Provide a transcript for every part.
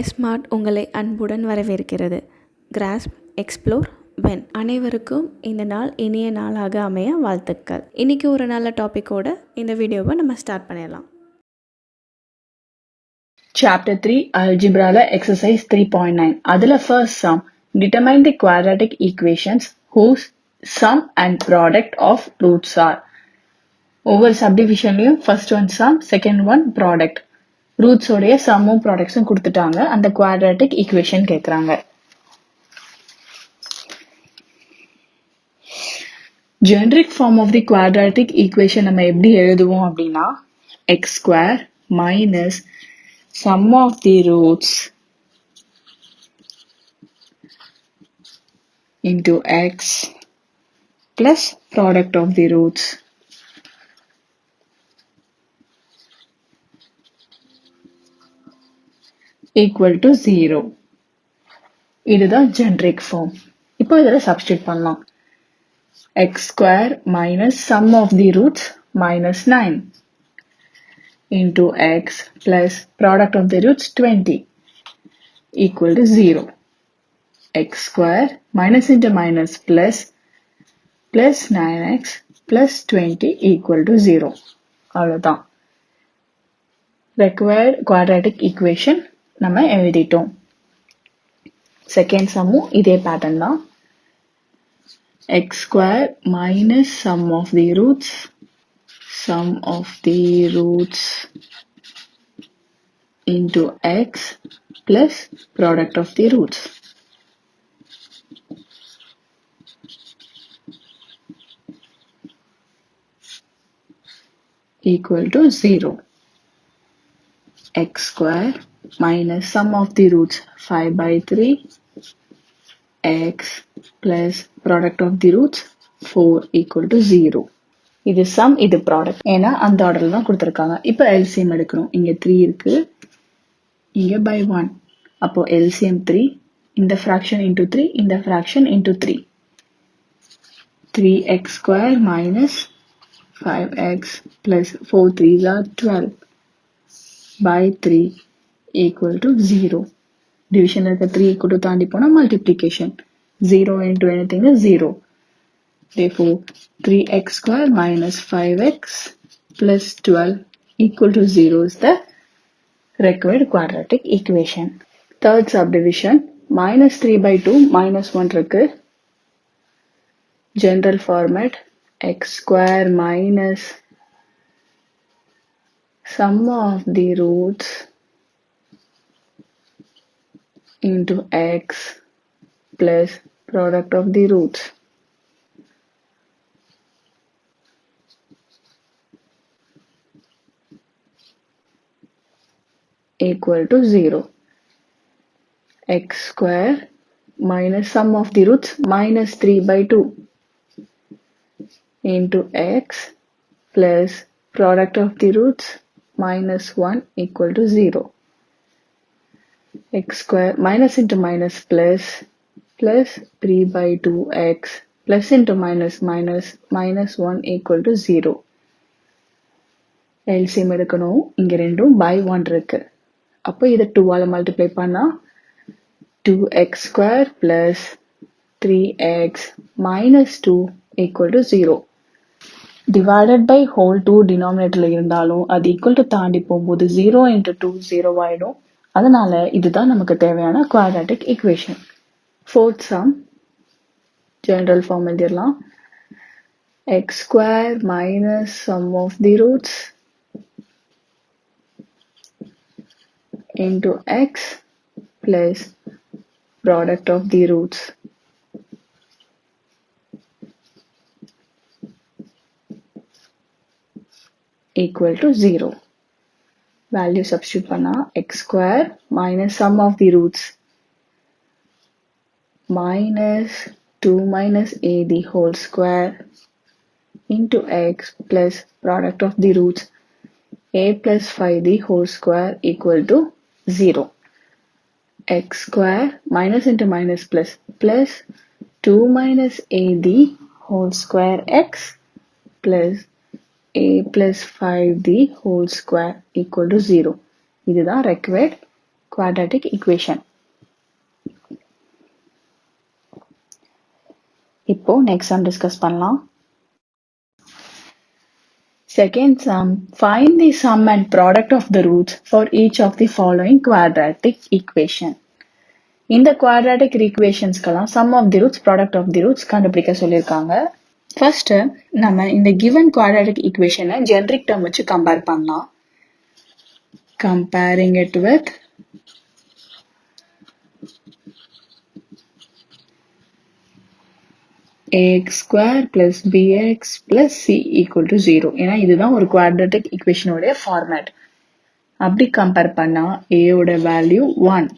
Smart உங்களை அன்புடன் வரவேற்கிறது. Grass, explore, when. அனைவருக்கும் இந்த நாள் இனிய நாளாக அமைய வாழ்த்துக்கள். இன்றைக்கி ஒரு நல்ல டாப்பிக்கோட இந்த வீடியோவை நம்ம ஸ்டார்ட் பண்ணிடலாம். Chapter 3 Algebra exercise 3.9 அதில் first sum determine the quadratic equations whose sum and product of roots are. ஒவ்வொரு subdivisionலையும் first one sum, second one product. Roots உடைய சம்மும் ப்ராடக்ட்ஸும் கொடுத்துட்டாங்க. அந்த குவாட்ராட்டிக் ஈக்குவேஷன் கேட்குறாங்க. Generic form of the quadratic equation நம்ம எப்படி எழுதுவோம் அப்படின்னா x square minus sum of the roots into x plus product of the roots equal to 0. இதுதான் generic form. இப்போ இதில் substitute பண்ணலாம். x square minus sum of the roots minus 9 into x plus product of the roots 20 equal to 0. x square minus into minus plus 9x plus 20 equal to 0. அவ்வளவுதான். Required quadratic equation நம்ம எழுதிட்டோம். Second சம்மும் இதே pattern தான். X square minus sum of the roots into x plus product of the roots equal to 0. x square minus sum of the roots 5 by 3 x plus product of the roots 4 equal to 0. இது sum, இது product. ஏன்னா அந்த ஆர்டர்ல தான் கொடுத்துருக்காங்க. இப்போ LCM எடுக்கணும். இங்க 3 இருக்கு, இங்க by 1. அப்போ LCM 3, இந்த fraction into 3, இந்த fraction into 3. 3x square minus 5x plus 4 3s are 12 by 3 equal to 0. Division இருக்க 3 equal to தாண்டி போனா multiplication. 0 into anything is 0. Therefore, 3x square minus 5x plus 12 equal to 0 is the required quadratic equation. Third subdivision, minus 3 by 2 minus 1 இருக்கு. General format, x square minus sum of the roots into x plus product of the roots equal to 0. x square minus sum of the roots minus 3 by 2 into x plus product of the roots minus 1 equal to 0. x square minus into minus plus 3 by 2x plus into minus minus 1 equal to 0. LCM எடுக்கணும். இங்க ரெண்டும் by 1 இருக்கு. அப்போ இதை 2 ஆல multiply பண்ணா 2x square plus 3x minus 2 equal to 0. divided by whole 2 denominatorல இருந்தாலும் அது equal to தாண்டி போகும்போது 0 into 2 0 ஆயிடும். அதனால இதுதான் நமக்கு தேவையான quadratic equation. Fourth sum, general form எழுதிடலாம். x square minus sum of the roots into x plus product of the roots equal to 0. Value substitute பண்ணா x square minus sum of the roots minus 2 minus a the whole square into x plus product of the roots a plus 5 the whole square equal to 0. x square minus into minus plus 2 minus a the whole square x plus a plus 5 the whole square equal to 0. இதுதான் required quadratic equation. இப்போ next sum discuss பண்ணலாம். Second sum, find the sum and product of the roots for each of the following quadratic equation. இந்த quadratic equationsக்கெல்லாம் sum of the roots, product of the roots கண்டுபிடிக்க சொல்லியிருக்காங்க. First, நம்ம இந்த given quadratic equation generic term வச்சு compare பண்ணலாம். Comparing it with ax square plus bx plus c equal to 0. ஏன்னா இதுதான் ஒரு quadratic equation உடைய format. அப்படி compare பண்ணா a ஓட value 1.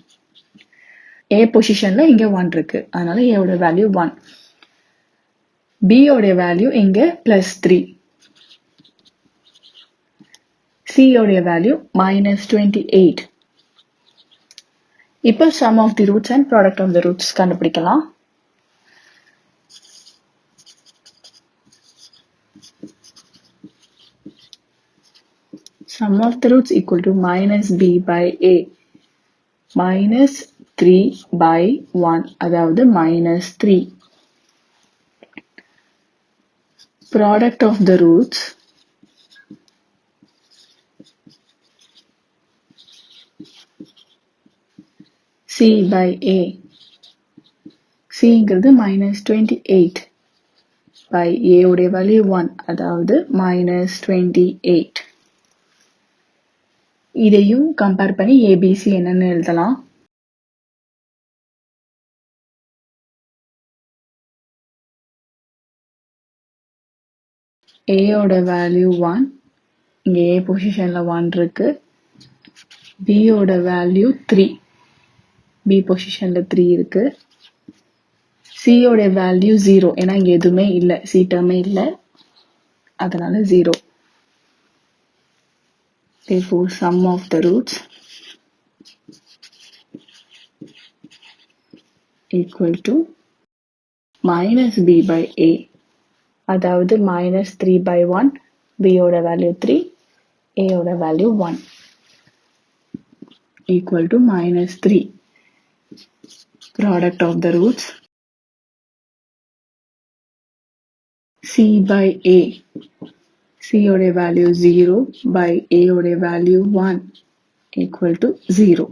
a positionல இங்க 1 இருக்கு. அதனால a ஓட value 1. b ஓட value இங்க plus 3. c ஓட value minus 28. இப்போ sum of the roots and product of the roots கண்டுபிடிக்கலாம். Sum of the roots equal to minus b by a. Minus 3 by 1, அதாவது minus 3. Product of the roots c by a. c ங்கிறது minus 28 by a உடைய value 1, அதாவது minus 28. இதையும் compare பண்ணி abc என்னன்னு எழுதலாம். a ஓட value 1, இங்க a positionல 1 இருக்கு. b ஓட value 3, b positionல 3 இருக்கு. c ஓட value 0, ஏன்னா இங்க எதுவுமே இல்ல, c term இல்ல, அதனால 0. Therefore, sum of the roots equal to minus b by a, அதாவது minus 3 by 1, b ஓட value 3, a ஓட value 1, equal to minus 3. Product of the roots c by a. c ஓட value 0 by a ஓட value 1, equal to 0.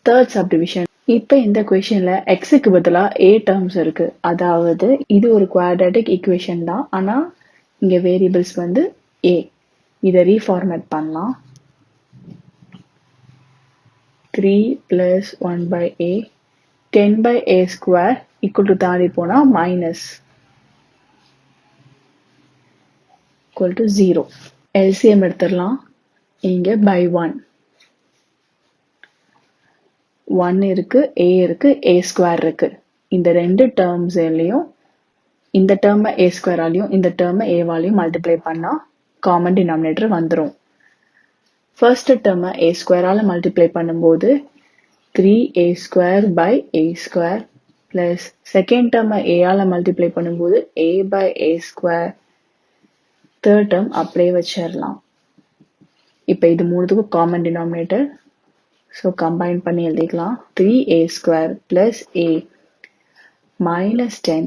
Third subdivision. இப்ப இந்த questionல xக்கு பதிலா a terms இருக்கு. அதாவது இது ஒரு quadratic equation தான். ஆனா இங்க variables வந்து a. இதை reformat பண்ணலாம். 3 plus 1 by a, 10 by a square equal to தாண்டி போனா minus equal to 0. LCM எடுத்துடலாம். இங்க by 1. 1 இருக்கு, a இருக்கு, a square இருக்கு. இந்த ரெண்டு டேர்ம்ஸ்லயும் இந்த டேர்ம் a square ஆலையும் இந்த டேர்ம் a வாலையும் மல்டிப்ளை பண்ணா காமன் டினாமினேட்டர் வந்துரும். ஃபர்ஸ்ட் டேர்ம் a square ஆல மல்டிப்ளை பண்ணும்போது 3a square by a square plus second term a ஆல மல்டிப்ளை பண்ணும்போது a by a square. Third term அப்படியே வச்சிடலாம். இப்போ இது மூணுத்துக்கும் காமன் டினாமினேட்டர், ஸோ கம்பைன் பண்ணி எழுதிக்கலாம். 3a square plus a minus 10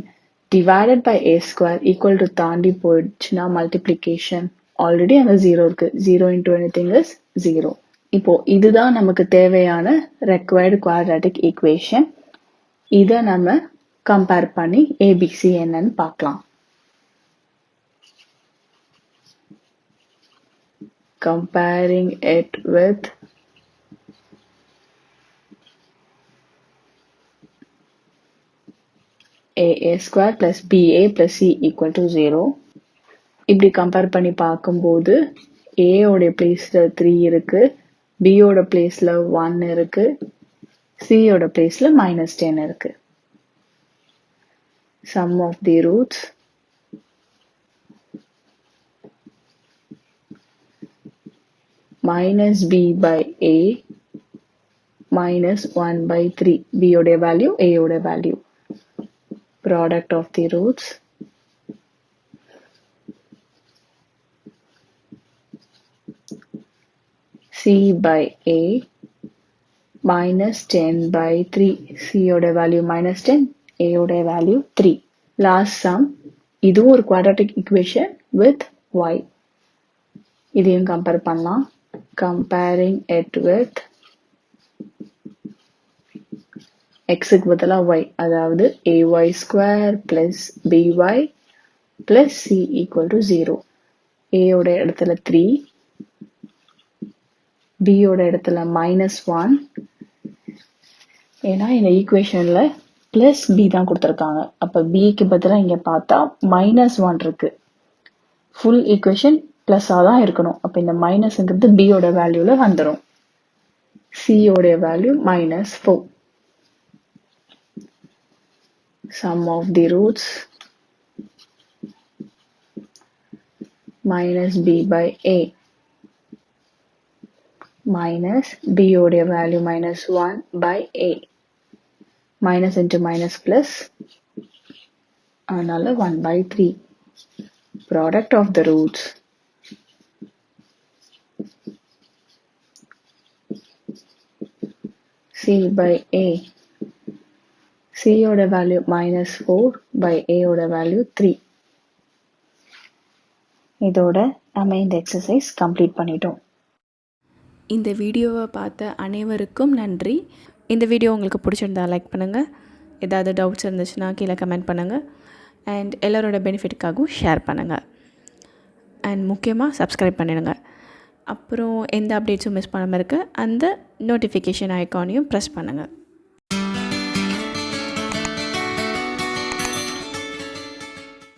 divided by a square equal to தாண்டி போயிடுச்சுன்னா multiplication. ஆல்ரெடி அங்க 0 இருக்கு. 0 into anything is 0. இப்போ இதுதான் நமக்கு தேவையான required quadratic equation. இதை நம்ம கம்பேர் பண்ணி abc என்னன்னு பார்க்கலாம். Comparing it with a square plus ba plus c equal to 0. இப்படி கம்பேர் பண்ணி பார்க்கும்போது a ஓட பிளேஸ்ல 3 இருக்கு, b ஓட பிளேஸ்ல 1 இருக்கு, c ஓட பிளேஸ்ல minus 10 இருக்கு. Sum of the roots minus b by a minus 1 by 3. b ஓட வேல்யூ a ஓட value. Product of the roots c by a minus 10 by 3. C ஓட value minus 10, A ஓட value 3. Last sum, இதுவும் ஒரு quadratic equation with y. இதையும் compare பண்ணலாம். Comparing it with xக்கு பதிலா y, அதாவது ay square plus by plus c equal to 0. A ஓட இடத்துல 3, b ஓட இடத்துல minus 1. ஏன்னா இந்த ஈக்குவேஷன்ல plus b தான் கொடுத்துருக்காங்க. அப்ப bக்கு பதிலா இங்க பார்த்தா minus 1 இருக்கு. ஃபுல் ஈக்குவேஷன் பிளஸ்ஸா தான் இருக்கணும். அப்ப இந்த மைனஸ்ங்கிறது b ஓட வேல்யூல வந்துடும். c ஓட value minus 4. Sum of the roots minus b by a minus b ஓட value minus 1 by a. Minus into minus plus, அதனால 1 by 3. Product of the roots c by a. c ஓட value minus 4 by a ஓட value 3. இதோட நம்ம இந்த exercise complete பண்ணிட்டோம். இந்த வீடியோவை பார்த்த அனைவருக்கும் நன்றி. இந்த வீடியோ உங்களுக்கு பிடிச்சிருந்தா லைக் பண்ணுங்கள். ஏதாவது டவுட்ஸ் இருந்துச்சுன்னா கீழே கமெண்ட் பண்ணுங்கள். அண்ட் எல்லோரோட பெனிஃபிட்டுக்காகவும் ஷேர் பண்ணுங்கள். அண்ட் முக்கியமாக சப்ஸ்கிரைப் பண்ணிடுங்க. அப்புறம் எந்த அப்டேட்ஸும் மிஸ் பண்ணாமல் இருக்க அந்த நோட்டிஃபிகேஷன் ஐக்கானையும் ப்ரெஸ் பண்ணுங்கள்.